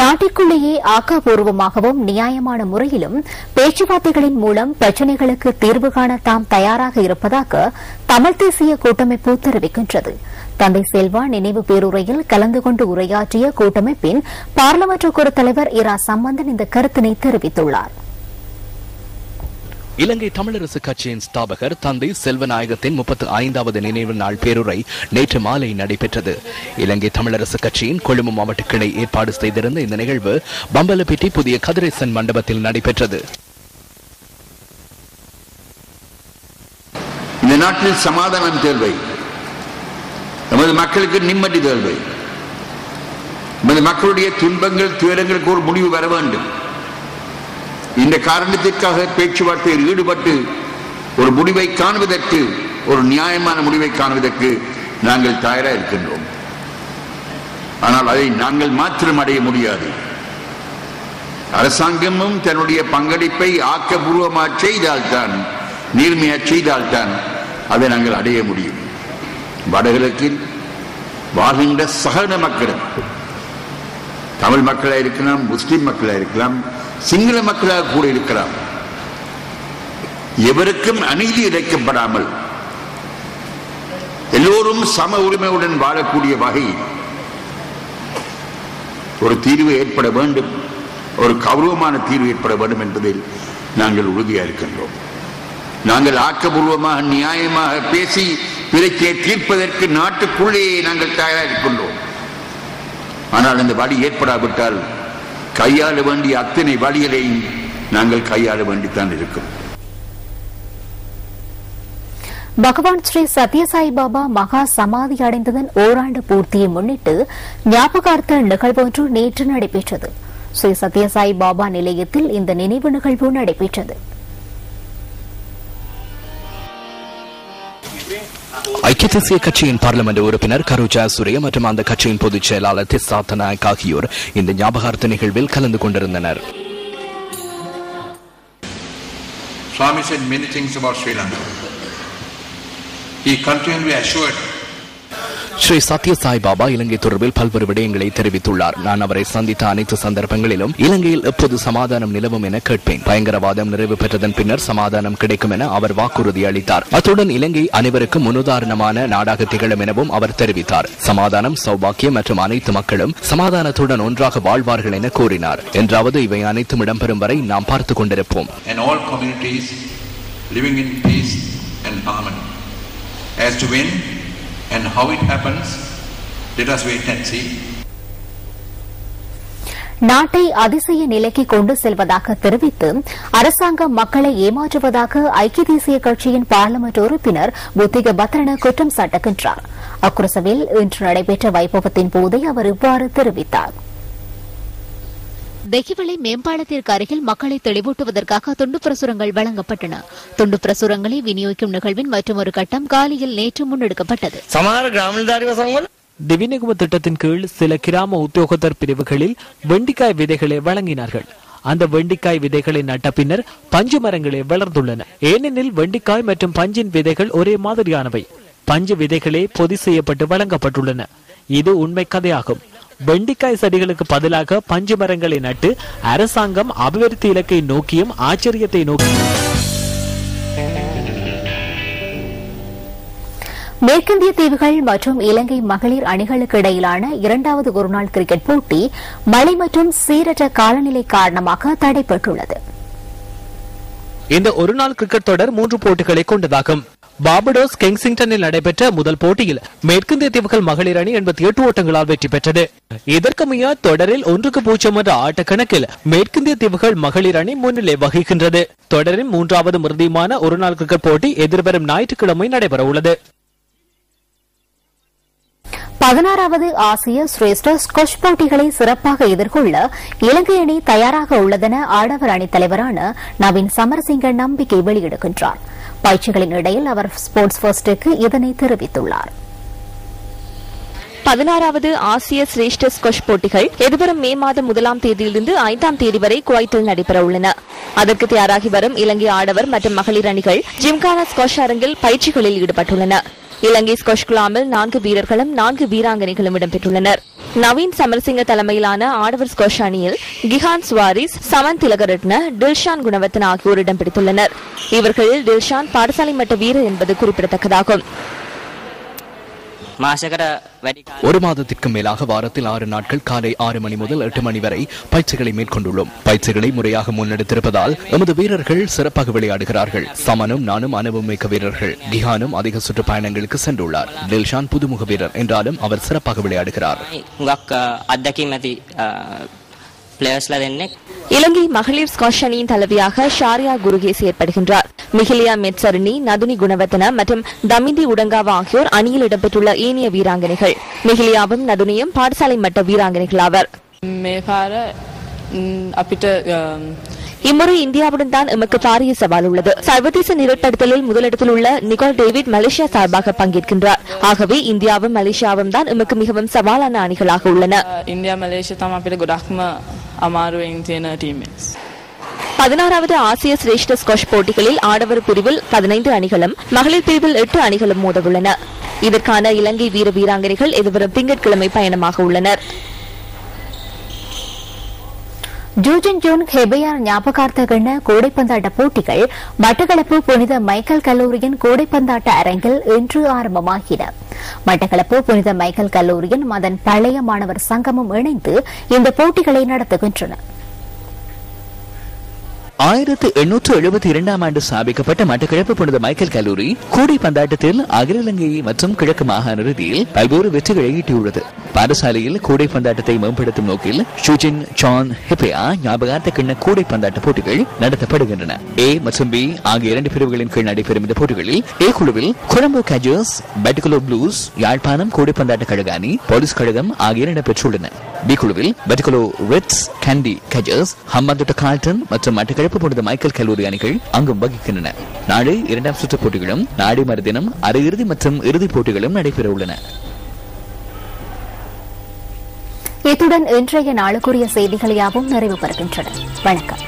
நாட்டிற்குள்ளேயே ஆக்கப்பூர்வமாகவும் நியாயமான முறையிலும் பேச்சுவார்த்தைகளின் மூலம் பிரச்சினைகளுக்கு தீர்வு காண தாம் தயாராக இருப்பதாக தமிழ் தேசிய கூட்டமைப்பு தெரிவிக்கின்றது. தந்தை செல்வா நினைவு பேருரையில் கலந்து கொண்டு உரையாற்றிய கூட்டமைப்பின் பாராளுமன்ற குழு தலைவர் இரா சம்பந்தன் இந்த கருத்தினை தெரிவித்துள்ளார். இலங்கை தமிழரசு கட்சியின் ஸ்தாபகர் தந்தை செல்வநாயகத்தின் 35வது நினைவு நாள் பேருரை நேற்று மாலை நடைபெற்றது. இலங்கை தமிழரசு கட்சியின் கொழும்பு மாவட்ட கிளை ஏற்பாடு செய்திருந்த இந்த நிகழ்வு பம்பலப்பிட்டி புதிய கதிரேசன் மண்டபத்தில் நடைபெற்றது. இந்த நாட்டில் சமாதானம் தேவை, நமது மக்களுக்கு நிம்மதி தேவை, நமது மக்களுடைய துன்பங்கள் துயரங்களுக்கு ஒரு முடிவு வர வேண்டும். இந்த காரணத்திற்காக பேச்சுவார்த்தையில் ஈடுபட்டு ஒரு முடிவை காணுவதற்கு, ஒரு நியாயமான முடிவை காணுவதற்கு நாங்கள் தயாராக இருக்கின்றோம். ஆனால் அதை நாங்கள் மாத்திரம் அடைய முடியாது. அரசாங்கமும் தன்னுடைய பங்களிப்பை ஆக்கப்பூர்வமாக செய்தால்தான், நீர்மையாக செய்தால்தான் அதை நாங்கள் அடைய முடியும். வடகிழக்கில் வாழ்கின்ற சகல மக்களும், தமிழ் மக்களாக இருக்கலாம், முஸ்லிம் மக்களாக இருக்கலாம், சிங்கள மக்களாக கூட இருக்கலாம், எவருக்கும் அநீதி இழைக்கப்படாமல் எல்லோரும் சம உரிமையுடன் வாழக்கூடிய வகையில் ஒரு தீர்வு ஏற்பட வேண்டும், ஒரு கௌரவமான தீர்வு ஏற்பட வேண்டும் என்பதில் நாங்கள் உறுதியாக இருக்கின்றோம். நாங்கள் ஆக்கப்பூர்வமாக நியாயமாக பேசி பிரச்சனையை தீர்ப்பதற்கு நாட்டுக்குள்ளேயே நாங்கள் தயாராக இருக்கின்றோம். ஆனால் அந்த வழி ஏற்படாவிட்டால் கையாள வேண்டிய அத்தனை வழிகளையும் நாங்கள் கையாள வேண்டித்தான் இருக்கும். பகவான் ஸ்ரீ சத்யசாய் பாபா மகா சமாதி அடைந்ததன் ஓராண்டு பூர்த்தியை முன்னிட்டு ஞாபகார்த்த நிகழ்வொன்று நேற்று நடைபெற்றது. ஸ்ரீ சத்யசாய் பாபா நிலையத்தில் இந்த நினைவு நிகழ்வு நடைபெற்றது. ஐக்கிய தேசிய கட்சியின் பார்லிமெண்ட் உறுப்பினர் கரு ஜெயசூரிய மற்றும் அந்த கட்சியின் பொதுச் செயலாளர் திஸ்ஸாத் நாயக் ஆகியோர் இந்த ஞாபகார்த்த நிகழ்வில் கலந்து கொண்டிருந்தனர். Swami said many things about Sri Lanka. He continually assured Sri Sathya Sai Baba இலங்கை தொடர்பில் பல்வேறு விடயங்களை தெரிவித்துள்ளார். நான் அவரை சந்தித்த அனைத்து சந்தர்ப்பங்களிலும் இலங்கையில் எப்போது சமாதானம் நிலவும் என கேட்பேன். பயங்கரவாதம் நிறைவு பெற்றதன் பின்னர் சமாதானம் கிடைக்கும் என அவர் வாக்குறுதி அளித்தார். அத்துடன் இலங்கை அனைவருக்கும் முன்னுதாரணமான நாடாக திகழும் எனவும் அவர் தெரிவித்தார். சமாதானம், சௌபாக்கியம் மற்றும் அனைத்து மக்களும் சமாதானத்துடன் ஒன்றாக வாழ்வார்கள் என கூறினார். என்றாவது இவை அனைத்தும் இடம்பெறும் வரை நாம் பார்த்துக் கொண்டிருப்போம். And how it happens, let us wait and see. நாட்டை அதிசய நிலைக்கு கொண்டு செல்வதாக தெரிவித்து அரசாங்கம் மக்களை ஏமாற்றுவதாக ஐக்கிய தேசிய கட்சியின் பார்லிமெண்ட் உறுப்பினர் புத்திக பத்ரன குற்றம் சாட்டுகின்றார். அக்குரசவில் இன்று நடைபெற்ற வைபவத்தின் போதே அவர் இவ்வாறு தெரிவித்தார். தெஹிவளை மேம்பாலத்திற்கு அருகில் மக்களை தெளிவூட்டுவதற்காக துண்டு பிரசுரங்கள் வழங்கப்பட்டன. துண்டு பிரசுரங்களை விநியோகிக்கும் நிகழ்வின் மற்றொரு கட்டம் காலியில் நேற்று முன்னெடுக்கப்பட்டது. திவிநிகும திட்டத்தின் கீழ் சில கிராம உத்தியோகத்தர் பிரிவுகளில் வெண்டிக்காய் விதைகளை வழங்கினார்கள். அந்த வெண்டிக்காய் விதைகளை நட்ட பின்னர் பஞ்சு மரங்களே வளர்ந்துள்ளன. ஏனெனில் வெண்டிக்காய் மற்றும் பஞ்சின் விதைகள் ஒரே மாதிரியானவை. பஞ்சு விதைகளே பொதி செய்யப்பட்டு வழங்கப்பட்டுள்ளன. இது உண்மை கதையாகும். வெண்டிக்காய் செடிகளுக்கு பதிலாக பஞ்சு மரங்களை நட்டு அரசாங்கம் அபிவிருத்தி இலக்கை நோக்கியும் ஆச்சரியத்தை நோக்கியும். மேற்கிந்திய தீவுகள் மற்றும் இலங்கை மகளிர் அணிகளுக்கு இடையிலான இரண்டாவது ஒருநாள் கிரிக்கெட் போட்டி மழை மற்றும் சீரற்ற காலநிலை காரணமாக தடைபட்டுள்ளது. இந்த ஒருநாள் கிரிக்கெட் தொடர் 3 போட்டிகளை கொண்டதாகும். பார்படோஸ் கெங்சிங்டனில் நடைபெற்ற முதல் போட்டியில் மேற்கிந்திய தீவுகள் மகளிர் அணி 88 ஓட்டங்களால் வெற்றி பெற்றது. இதற்கமைய தொடரில் 1-0 என்ற ஆட்டக்கணக்கில் மேற்கிந்திய தீவுகள் மகளிர் அணி முன்னிலை வகிக்கின்றது. தொடரின் 3வது இறுதியுமான ஒருநாள் கிரிக்கெட் போட்டி எதிர்வரும் ஞாயிற்றுக்கிழமை நடைபெற உள்ளது. 16வது ஆசிய சிரேஷ்ட ஸ்குவாஷ் போட்டிகளை சிறப்பாக எதிர்கொள்ள இலங்கை அணி தயாராக உள்ளதென ஆடவர் அணித் தலைவரான நவீன் சமரசிங்க நம்பிக்கை வெளியிடுகின்றார். பயிற்சிகளின் இடையில் அவர் ஸ்போர்ட்ஸ் ஃபர்ஸ்டுக்கு இதனை தெரிவித்துள்ளார். 16வது ஆசிய சிரேஷ்ட ஸ்குவாஷ் போட்டிகள் எதிர்வரும் மே மாதம் 1ஆம் தேதியிலிருந்து 5ஆம் தேதி வரை குவைத்தில் நடைபெற உள்ளன. அதற்கு தயாராகி வரும் இலங்கை ஆடவர் மற்றும் மகளிர் அணிகள் ஜிம்கானா ஸ்குவாஷ் அரங்கில் பயிற்சிகளில் ஈடுபட்டுள்ளன. இலங்கை ஸ்குவாஷ் குழாமில் 4 வீரர்களும் 4 வீராங்கனைகளும் இடம்பெற்றுள்ளனர். நவீன் சமரசிங்க தலைமையிலான ஆடவர் ஸ்குவாஷ் அணியில் கிஹான் சுவாரிஸ், சமன் திலகரட்ன, டில்ஷான் குணவர்த்தன ஆகியோர் இடம் பிடித்துள்ளனர். இவர்களில் டில்ஷான் பாடசாலை மட்ட வீரர் என்பது குறிப்பிடத்தக்கதாகும். ஒரு மாதத்திற்கு மேலாக வாரத்தில் 6 நாட்கள் காலை 6 மணி முதல் 8 மணி வரை பயிற்சிகளை மேற்கொண்டுள்ளோம். பயிற்சிகளை முறையாக முன்னெடுத்திருப்பதால் எமது வீரர்கள் சிறப்பாக விளையாடுகிறார்கள். சமனும் நானும் அனுபவமிக்க வீரர்கள். கிஹானும் அதிக சுற்றுப்பயணங்களுக்கு சென்றுள்ளார். டில்ஷான் புதுமுக வீரர் என்றாலும் அவர் சிறப்பாக விளையாடுகிறார். இலங்கை மகளிர் ஸ்குவாஷ் அணியின் தலைவியாக ஷாரியா குருகே செயற்படுகின்றார். மிகிலியா மெட்சர்னி, நதுனி குணவர்த்தன மற்றும் தமிந்தி உடங்காவா ஆகியோர் அணியில் இடம்பெற்றுள்ள ஏனைய வீராங்கனைகள். மிகிலியாவும் நதுனியும் பாடசாலை மட்ட வீராங்கனைகள் ஆவர். இம்முறை இந்தியாவுடன் தான் எமக்கு பாரிய சவால் உள்ளது. சர்வதேச நிரட்படுத்தலில் முதலிடத்தில் உள்ள நிக்கோல் டேவிட் மலேசியா சார்பாக பங்கேற்கின்றார். ஆகவே இந்தியாவும் மலேசியாவும் தான் எமக்கு மிகவும் சவாலான அணிகளாக உள்ளன. 16வது ஆசிய சிரேஷ்ட ஸ்குவாஷ் போட்டிகளில் ஆடவர் பிரிவில் 15 அணிகளும் மகளிர் பிரிவில் 8 அணிகளும் மோதவுள்ளன. இதற்கான இலங்கை வீராங்கனைகள் எதிர்வரும் திங்கட்கிழமை பயணமாக உள்ளனர். ஜூஜன் ஜோன் ஹெபையார் ஞாபகார்த்த கண்ண கூடைப்பந்தாட்ட போட்டிகள் மட்டக்களப்பு புனித மைக்கேல் கல்லூரியின் கூடைப்பந்தாட்ட அரங்கில் இன்று ஆரம்பமாகின. மட்டக்களப்பு புனித மைக்கேல் கல்லூரியின் அதன் பழைய மாணவர் சங்கமும் இணைந்து இந்த போட்டிகளை நடத்துகின்றன. 1872 ஆண்டு ஸ்தாபிக்கப்பட்ட மட்டக்களப்பு புனித மைக்கேல் கல்லூரி கூடைப்பந்தாட்டத்தில் அகில இலங்கை மற்றும் கிழக்கு மாகாண இறுதியில் பல்வேறு வெற்றிகளை ஈட்டியுள்ளது. பாடசாலையில் கூடைப்பந்தாட்டத்தை மேம்படுத்தும் நோக்கில் ஷூஜின் ஜான் ஹெபையா ஞாபகார்த்த கிண்ண கூடைப்பந்தாட்ட போட்டிகள் நடத்தப்படுகின்றன. ஏ மற்றும் பி ஆகிய 2 பிரிவுகளின் கீழ் நடைபெறும் இந்த போட்டிகளில் ஏ குழுவில் கொலம்போ கேஜர்ஸ், பெட்டிகுலோ ப்ளூஸ், யாழ்ப்பாணம் கூடைப்பந்தாட்ட கழக அணி, போலீஸ் கழகம் ஆகிய இடம்பெற்றுள்ளன. பி குழுவில் பெட்டிகுலோ ரெட்ஸ், கேண்டி கேஜர்ஸ், ஹம்பாந்தோட்ட கால்டன் மற்றும் மட்டக்களப்பு புனித மைக்கேல் கல்லூரி அணிகள் அங்கும் வகிக்கின்றன. நாளை 2ஆம் சுற்று போட்டிகளும் நாளை மறுதினம் அரையிறுதி மற்றும் இறுதிப் போட்டிகளும் நடைபெற உள்ளன. இத்துடன் இன்றைய நாளுக்குரிய செய்திகள் யாவும் நிறைவு பெறுகின்றன. வணக்கம்.